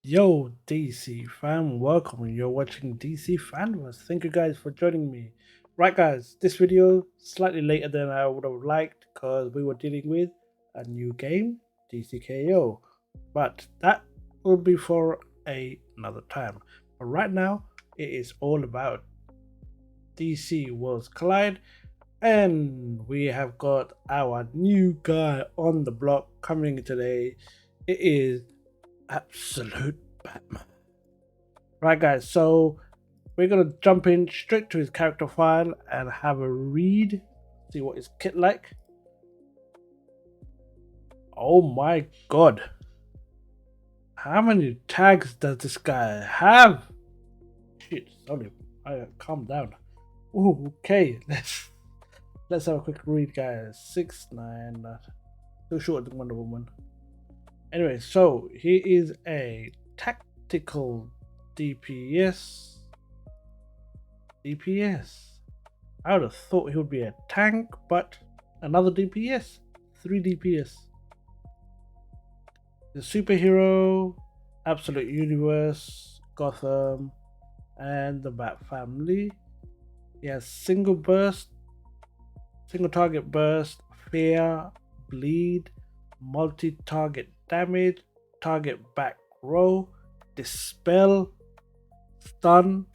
Yo, DC fan, welcome. You're watching DC Fanverse. Thank you guys for joining me. Right, guys, this video slightly later than I would have liked because we were dealing with a new game, DCKO. But that will be for another time. But right now, it is all about DC Worlds Collide, and we have got our new guy on the block coming today. It is Absolute Batman. Right, guys, so we're gonna jump in straight to his character file and have a read, see what his kit like. Oh my god, how many tags does this guy have? Shit, sorry, I calm down. Ooh, okay, let's have a quick read, guys. 6'9", too short than Wonder Woman. Anyway, so he is a tactical DPS. I would have thought he would be a tank, but another DPS. 3 DPS. The superhero, Absolute Universe, Gotham, and the Bat Family. He has single target burst, fear, bleed, multi-target damage, target back row, dispel, stun,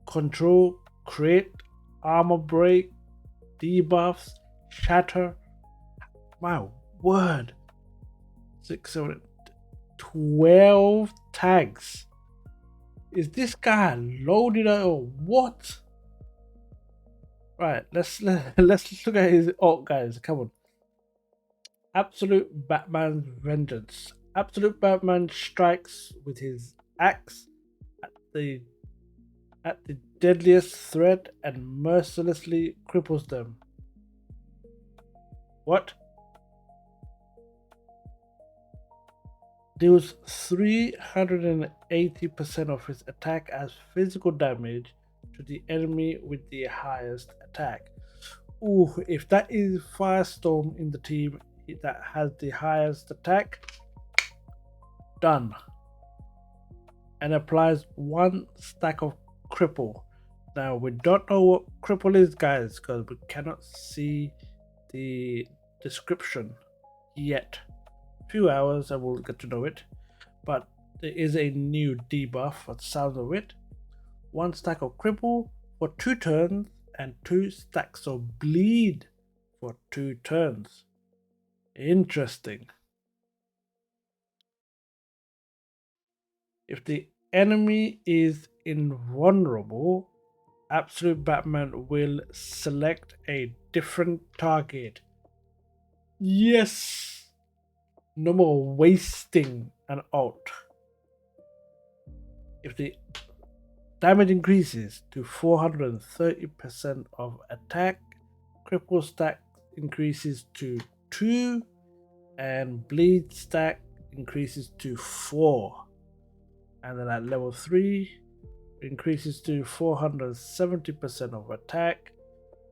control, crit, armor break, debuffs, shatter. My word. 6, 7, 12 tags. Is this guy loaded or what? Right, let's look at his guys. Come on. Absolute Batman's Vengeance. Absolute Batman strikes with his axe at the deadliest threat and mercilessly cripples them. What? Deals 380% of his attack as physical damage to the enemy with the highest attack. Ooh, if that is Firestorm in the team that has the highest attack, done. And applies 1 stack of cripple. Now we don't know what cripple is, guys, because we cannot see the description yet. Few hours and we'll get to know it, but there is a new debuff for the sounds of it. 1 stack of cripple for 2 turns and 2 stacks of bleed for 2 turns. Interesting. If the enemy is invulnerable, Absolute Batman will select a different target. Yes! No more wasting an alt. If the damage increases to 430% of attack, cripple stack increases to 2, and bleed stack increases to 4. And then at level 3, increases to 470% of attack,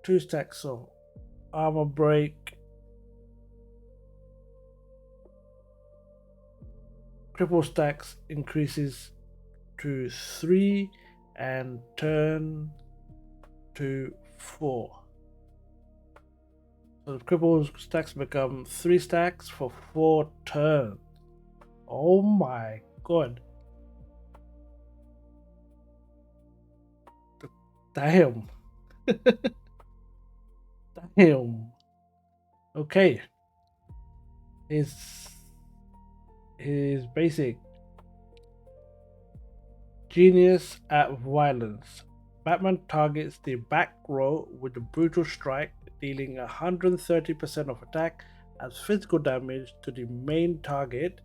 2 stacks of armor break, cripple stacks increases to 3 and turn to 4. So the cripple stacks become 3 stacks for 4 turns. Oh my god. Damn. Damn. Okay. His basic: Genius at Violence. Batman targets the back row with a brutal strike, dealing 130% of attack as physical damage to the main target,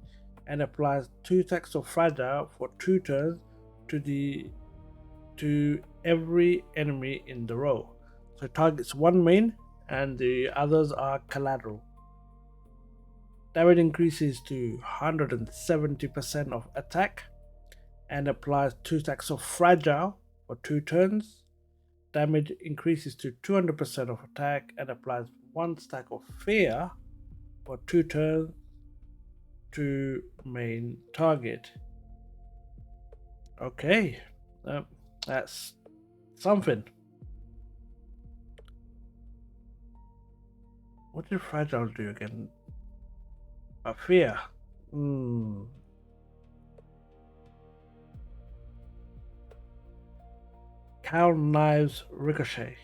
and applies 2 stacks of Fragile for 2 turns to every enemy in the row. So it targets 1 main and the others are collateral. Damage increases to 170% of attack and applies 2 stacks of Fragile for 2 turns. Damage increases to 200% of attack and applies 1 stack of Fear for 2 turns to main target. Okay, um, that's something. What did Fragile do again? A fear. Hmm. Cowl knives ricochet.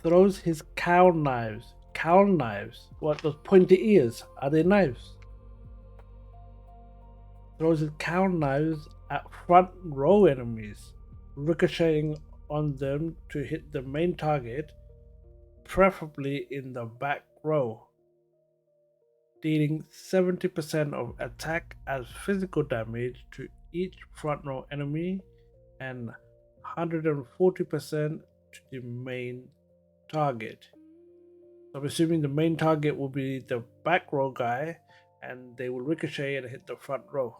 Throws his cowl knives. Cowl knives. What, those pointy ears? Are they knives? Throws his cowl knives at front row enemies, ricocheting on them to hit the main target, preferably in the back row, dealing 70% of attack as physical damage to each front row enemy and 140% to the main target. So I'm assuming the main target will be the back row guy and they will ricochet and hit the front row.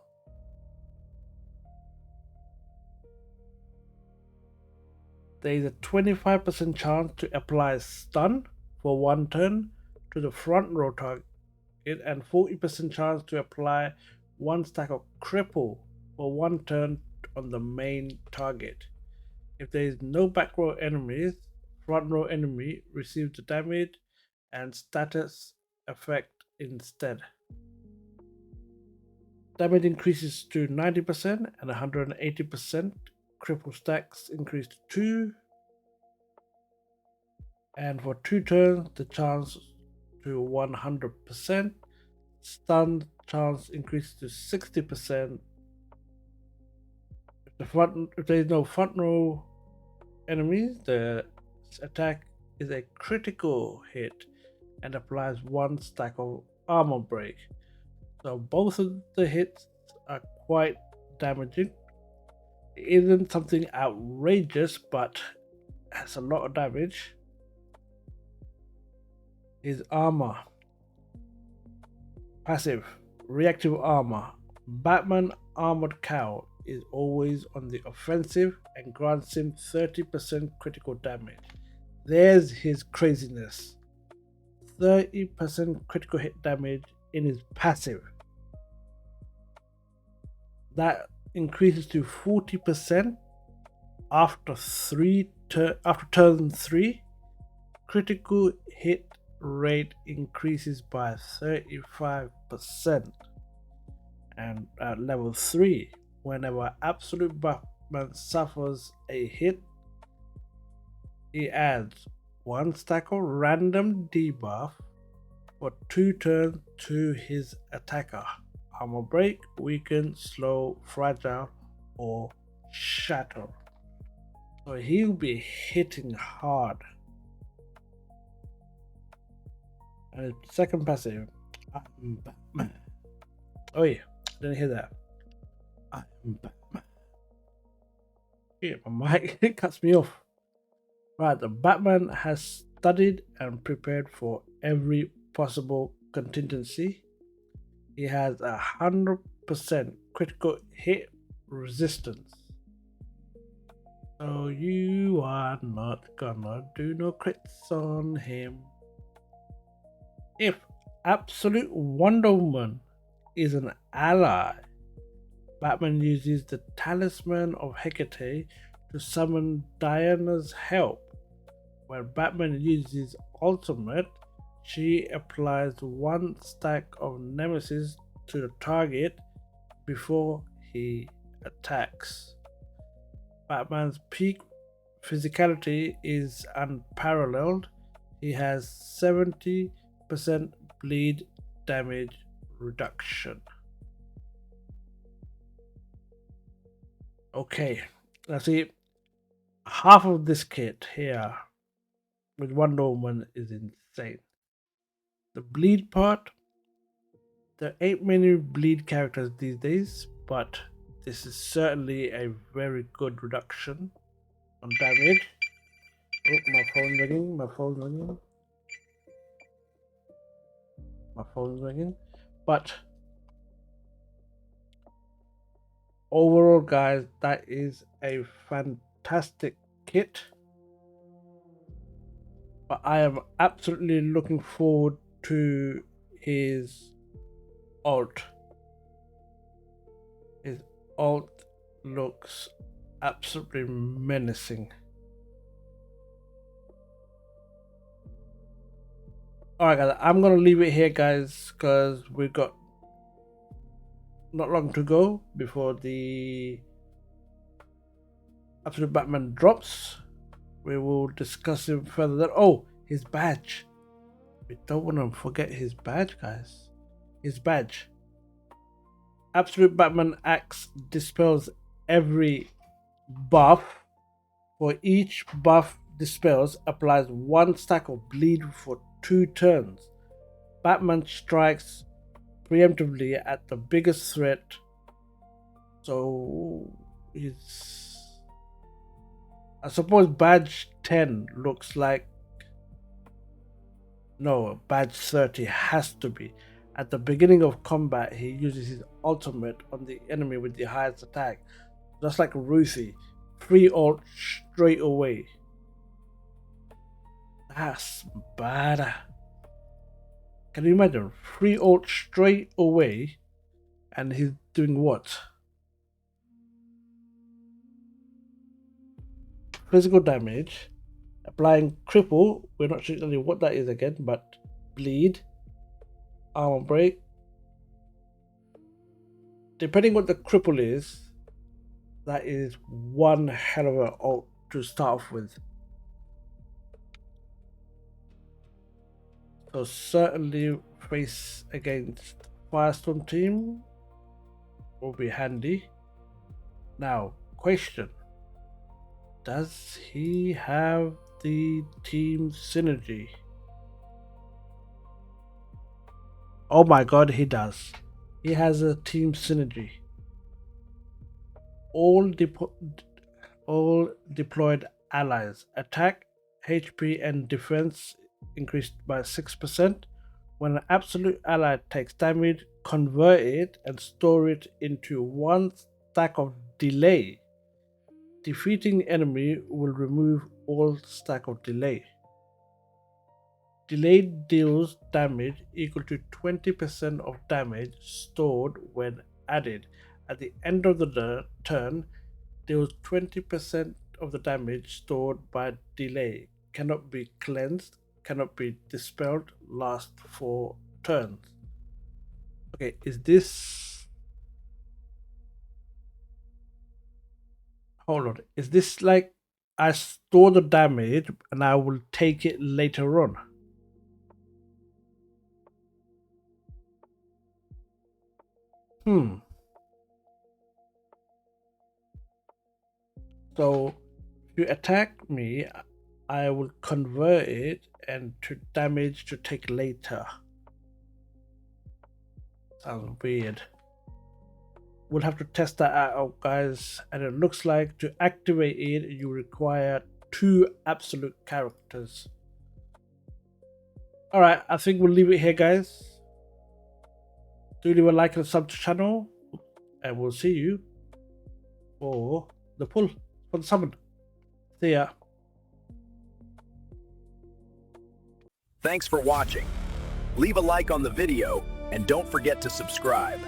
There is a 25% chance to apply stun for one turn to the front row target and 40% chance to apply one stack of cripple for one turn on the main target. If there is no back row enemies, front row enemy receives the damage and status effect instead. Damage increases to 90% and 180%. Cripple stacks increase to 2. And for 2 turns, the chance to 100%. Stun chance increases to 60%. If there is no front row enemies, the attack is a critical hit and applies 1 stack of armor break. So both of the hits are quite damaging. It isn't something outrageous, but has a lot of damage. His armor. Passive. Reactive armor. Batman Armored Cowl is always on the offensive and grants him 30% critical damage. There's his craziness. 30% critical hit damage in his passive. That increases to 40% after turn 3. Critical hit rate increases by 35%. And at level 3, whenever Absolute Batman suffers a hit, he adds 1 stack of random debuff for 2 turns to his attacker. Armor break, weaken, slow, fragile, or shatter. So he'll be hitting hard. And his second passive, I'm Batman. Oh yeah, didn't hear that. I'm Batman. Yeah, my mic cuts me off. Right, the Batman has studied and prepared for every possible contingency. He has 100% critical hit resistance. So you are not gonna do no crits on him. If Absolute Wonder Woman is an ally, Batman uses the Talisman of Hecate to summon Diana's help. When Batman uses ultimate, she applies 1 stack of Nemesis to the target before he attacks. Batman's peak physicality is unparalleled. He has 70% bleed damage reduction. Okay, let's see. Half of this kit here with Wonder Woman is insane. The bleed part, there ain't many bleed characters these days, but this is certainly a very good reduction on damage. Oh, my phone's ringing, my phone's ringing. But overall, guys, that is a fantastic kit. But I am absolutely looking forward to his alt. His alt looks absolutely menacing. Alright guys, I'm gonna leave it here guys, because we've got not long to go before the Absolute Batman drops. We will discuss him further then. Oh, his badge. We don't want to forget his badge, guys. His badge. Absolute Batman Axe dispels every buff. For each buff dispels, applies 1 stack of bleed for 2 turns. Batman strikes preemptively at the biggest threat. So it's, I suppose badge 10 looks like, no, badge 30 has to be. At the beginning of combat, he uses his ultimate on the enemy with the highest attack. Just like Ruthie, free ult straight away. That's bad. Can you imagine? Free ult straight away, and he's doing what? Physical damage, applying cripple. We're not sure exactly what that is again, but bleed, armor break. Depending what the cripple is, that is one hell of a ult to start off with. So certainly face against Firestorm team will be handy. Now, question. Does he have the team synergy? Oh my god, he does. He has a team synergy. All deployed allies attack, HP and defense increased by 6%. When an absolute ally takes damage, convert it and store it into 1 stack of delay. Defeating enemy will remove all stack of delay. Delay deals damage equal to 20% of damage stored when added. At the end of the turn, deals 20% of the damage stored by delay. Cannot be cleansed, cannot be dispelled, lasts 4 turns. Okay, is this... Hold on, is this like I store the damage and I will take it later on? So if you attack me, I will convert it and to damage to take later. Sounds weird. We'll have to test that out, guys. And it looks like to activate it, you require 2 absolute characters. Alright, I think we'll leave it here, guys. Do leave a like and sub to the channel. And we'll see you for the pull, for the summon. See ya. Thanks for watching. Leave a like on the video and don't forget to subscribe.